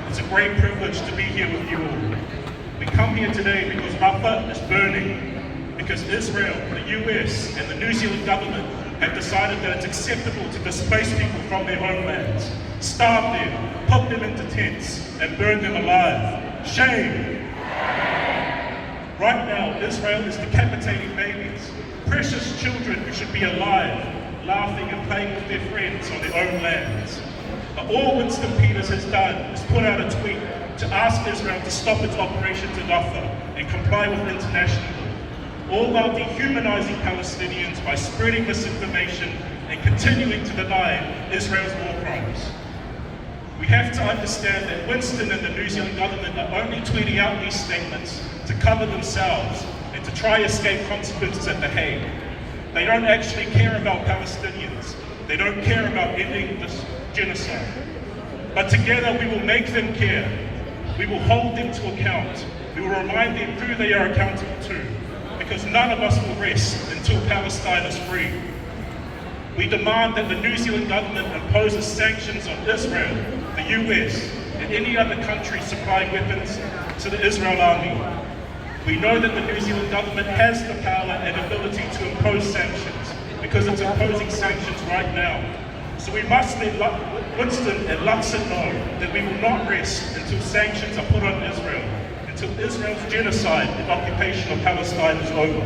It's a great privilege to be here with you all. We come here today because Rafa is burning, because Israel, the US, and the New Zealand government have decided that it's acceptable to displace people from their homelands, starve them, put them into tents, and burn them alive. Shame! Right now, Israel is decapitating babies, precious children who should be alive, laughing and playing with their friends on their own lands. But all Winston Peters has done is put out a tweet to ask Israel to stop its operations in Rafah and comply with international law, all while dehumanizing Palestinians by spreading misinformation and continuing to deny Israel's war crimes. We have to understand that Winston and the New Zealand government are only tweeting out these statements to cover themselves and to try escape consequences at The Hague. They don't actually care about Palestinians. They don't care about ending this genocide. But together we will make them care. We will hold them to account. We will remind them who they are accountable to, because none of us will rest until Palestine is free. We demand that the New Zealand government imposes sanctions on Israel, the US, and any other country supplying weapons to the Israel army. We know that the New Zealand government has the power and ability to impose sanctions, because it's imposing sanctions right now. So we must let Winston and Luxon know that we will not rest until sanctions are put on Israel, until Israel's genocide and occupation of Palestine is over.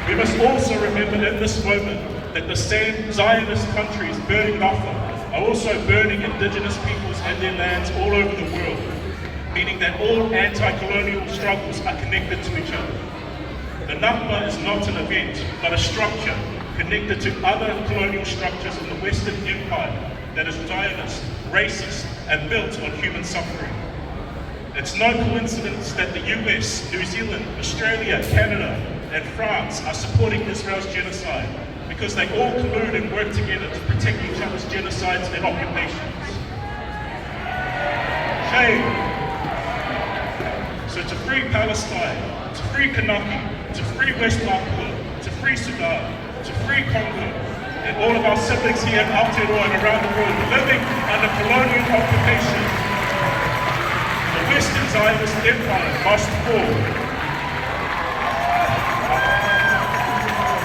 We must also remember in this moment that the same Zionist countries burning Rafah are also burning indigenous peoples and their lands all over the world, meaning that all anti-colonial struggles are connected to each other. The Nakba is not an event, but a structure connected to other colonial structures in the Western Empire that is Zionist, racist, and built on human suffering. It's no coincidence that the US, New Zealand, Australia, Canada, and France are supporting Israel's genocide, because they all collude and work together to protect each other's genocides and occupations. Shame! So to free Palestine, to free Kanaki, to free West Papua, to free Sudan, to free Congo, and all of our siblings here in Aotearoa and around the world living under colonial occupation, the Western Zionist Empire must fall.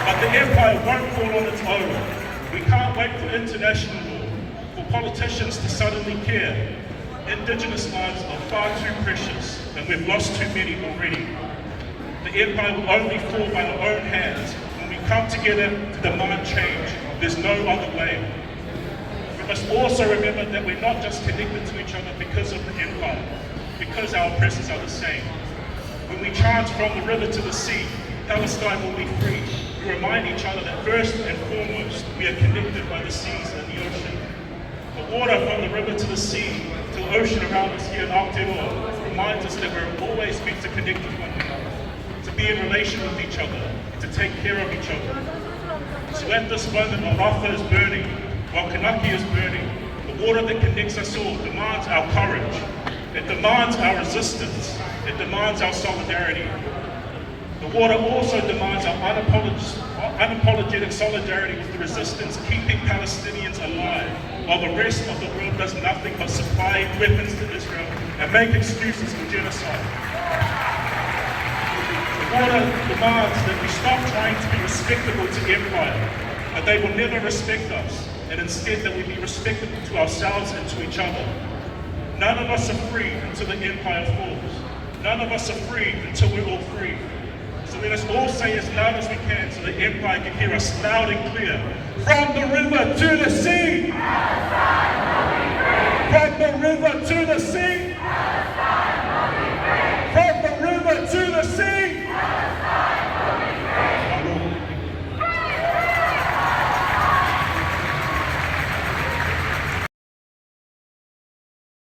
But the empire won't fall on its own. We can't wait for international law, for politicians to suddenly care. Indigenous lives are far too precious, and we've lost too many already. The empire will only fall by our own hands when we come together to demand change. There's no other way. We must also remember that we're not just connected to each other because of the empire, because our oppressors are the same. When we chant from the river to the sea, Palestine will be free. We remind each other that first and foremost, we are connected by the seas and the ocean. The water from the river to the sea, to the ocean around us here in Aotearoa, reminds us that we're always meant to connect with one another, to be in relation with each other, to take care of each other. So at this moment, while Rafah is burning, while Kanaki is burning, the water that connects us all demands our courage. It demands our resistance. It demands our solidarity. The water also demands our unapologetic solidarity with the resistance keeping Palestinians alive, while the rest of the world does nothing but supply weapons to Israel and make excuses for genocide. The water demands that we stop trying to be respectable to empire, but they will never respect us, and instead that we be respectable to ourselves and to each other. None of us are free until the empire falls. None of us are free until we're all free. So let us all say as loud as we can so the empire can hear us loud and clear. From the river to the sea! From the river to the sea!